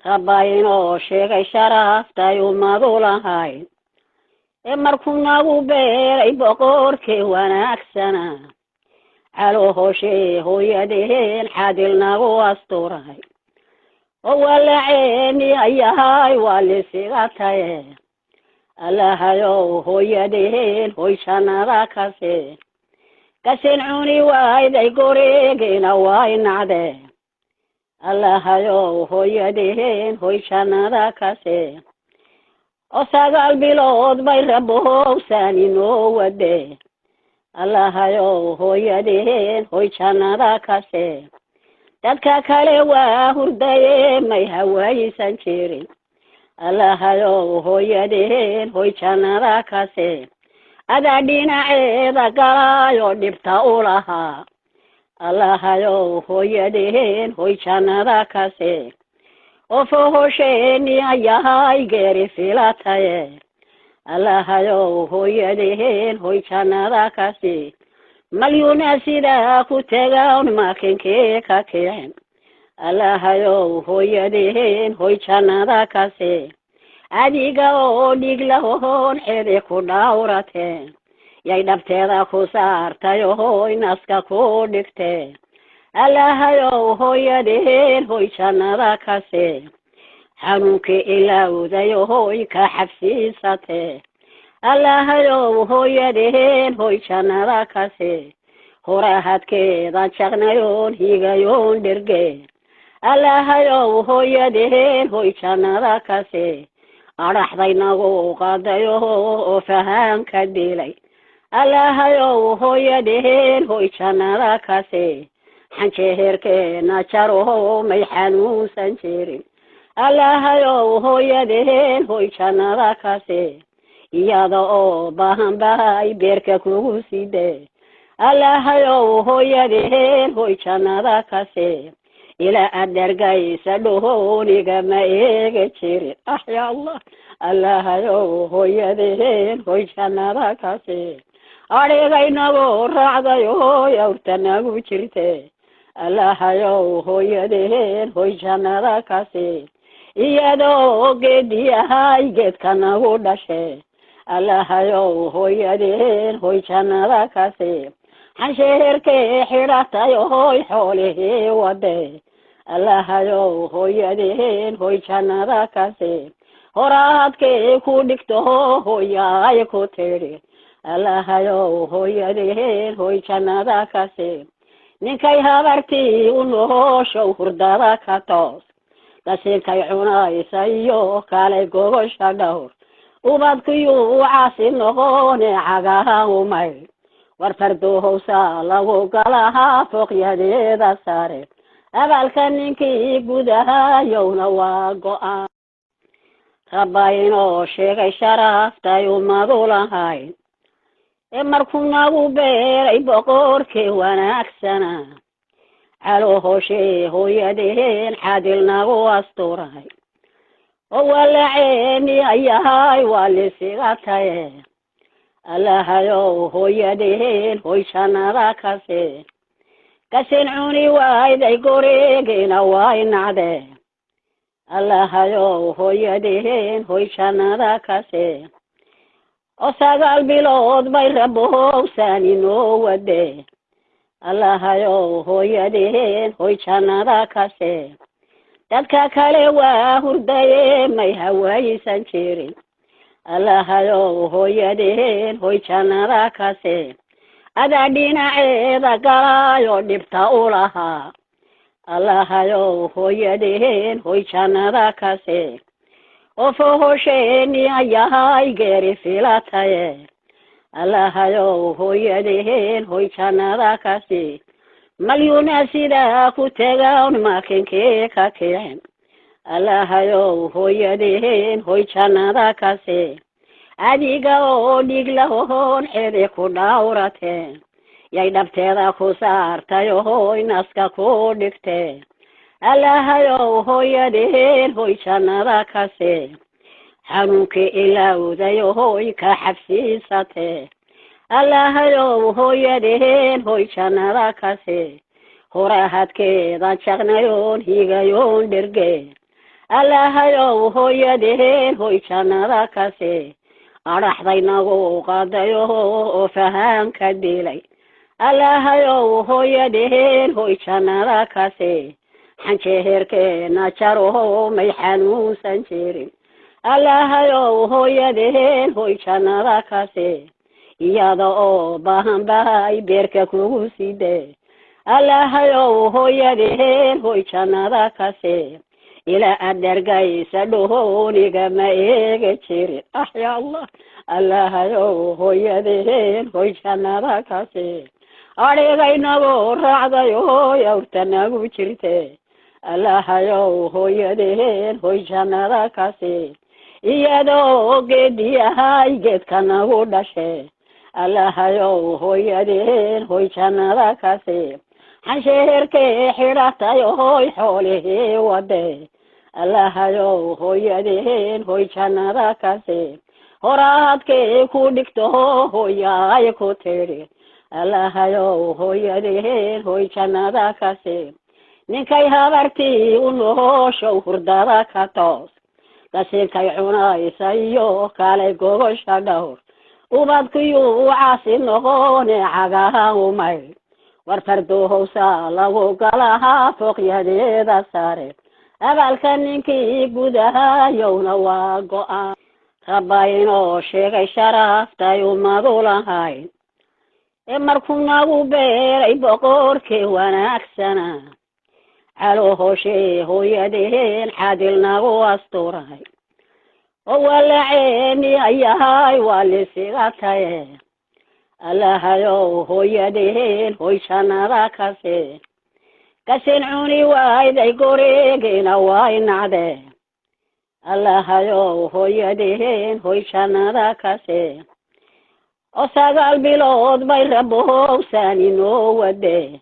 rabayno sheegay sharaftay ummadu lahayd markuu nagu beeray boqorkii wanaagsana calo hooshe hooyadeen xadil nagu asturay oo walaceeni ayahay waa lisigatay allahayow hooyadeen hoy jannada kase kasin cuni waayday goreegina way nacdee allahayow hooyadeen hoy jannada kase oo 9 bilood bay rabowsan inoo wade allahayow hooyadeen hoy jannada kase dadka kale waa hurdaye may hawaysan jirin allahayow hooyadeen hoy jannada kase adaa dhinaceeda galaayo dhibta u lahaa allahayow hooyadeen hoy jannada kase oo fohosheeni ayahay geeri filataye allahayow hooyadeen hoy jannada kase malyuuna sidaa ku tegaan makinkee ka kicin allahayow hooyadeen hoy jannada kase adiga oo dhig lahoon cidi ku dhawrateen yay dhabteeda ku saartay hoy naska ku dhigtee allahayow hooyadeen hoy jannada kase xanuunkii ilowday hoy ka xabsiisatee allahayow hooyadeen hoy jannada kase horahadkeeda jaqnayoon higayoon dherge allahayow hooyadeen hoy jannada kase adhaxday nagu qadayo oo fahaanka dilay allahayow hooyadeen hoy jannada kase xanjeerkeena jaro may xanuunsan jirin allahayow hooyadeen hoy jannada kase iyada oo baahan bahay beerka kugu sidee allahayow hooyadeen hoy jannada kase ilaa aad dhargaysa dhooniga ma eega jirin ya allah allahayow hooyadeen hoy jannada kase adhigaynagu raacday hoy awrta nagu jirte allahayow hooyadeen hoy jannada kase iyadoo geediyahay geedka nagu dhashe allahayow hooyadeen hoy jannada kase xansheerkee xidhatay hoy xoolihii wade allahayow hooyadeen hoy jannada kase horaadkee ku dhigto hooyaay ku tidhi allahayow hooyadeen hoy jannada kase ninkay habartii u nooshow hurdada ka toos qasinkay cunaysa iyo kale gogosha dhowr ubadkiyuu caasi noqone cagaha umay war fardohowsa lagu galahaa fooqyadeeda sare abaalka ninkii gudahayowna waa go-aan rabayno sheegay sharaftay ummadu lahayd markuu nagu beeray boqorkii wanaagsana calo hooshe hooyadeen xadil nagu asturay oo walaceeni ayahay waa lisigatay allahayow hooyadeen hoy jannada kase kasin cuni waayday goreegina way nacdee allahayow hooyadeen hoy jannada kase oo 9 bilood bay rabowsan inoo wade allahayow hooyadeen hoy jannada kase dadka kale waa hurdaye may hawaysan jirin allahayow hooyadeen hoy jannada kase adaa dhinaceeda galaayo dhibta u lahaa allahayow hooyadeen hoy jannada kase oo fohosheeni ayahay geeri filataye allahayow hooyadeen hoy jannada kase malyuuna sidaa ku tegaan makinkee ka kicin allahayow hooyadeen hoy jannada kase adiga oo dhig lahoon cidi ku dhawrateen yay dhabteeda ku saartay hoy naska ku dhigtee allahayow hooyadeen hoy jannada kase xanuunkii ilowday hoy ka xabsiisatee allahayow hooyadeen hoy jannada kase horahadkeeda jaqnayoon higayoon dherge allahayow hooyadeen hoy jannada kase adhaxdaynagu qaadayo oo fahaanka dilay allahayow hooyadeen hoy jannada kase xanjeerkeena jaro may xanuunsan jirin allahayow hooyadeen hoy jannada kase iyada oo baahan bahay beerka kugu sidee allahayow hooyadeen hoy jannada kase ila adargaysa dhooniga ma eega jirin ya allah allahayow hooyadeen hoy jannada kase adhigaynagu raacdayo awrtanagu jirte allahayow hooyadeen hoy jannada kase iyadoo geediyahay geedkanagu dhashe allahayow hooyadeen hoy jannada kase xansheerkee xidhatay hoy xoolihii wade allahayow hooyadeen hoy jannada kase horaadkee ku dhigto hooyaay ku tidhi allahayow hooyadeen hoy jannada kase ninkay habartii u nooshow hurdada ka toos qasinkay cunaysa iyo kale gogosha dhowr ubadkuyuu caasi noqone cagahan umay war fardoohowsa lagu galahaa fooqyadeeda sare abaalka ninkii gudahayowna waa go-aan rabba inoo sheegay sharaftay umadu lahayn markuu nagu beeray boqorkii wanaagsana caloohoshee hooyadeen xadil nagu asturay oo walaceeni ayahay waa lisiga taye allahayow hooyadeen hoy jannada kase kasin cuni wayday goreegina way nacde allahayow hooyadeen hoy jannada kase oo 9 bilood bay rabowsan inoo wade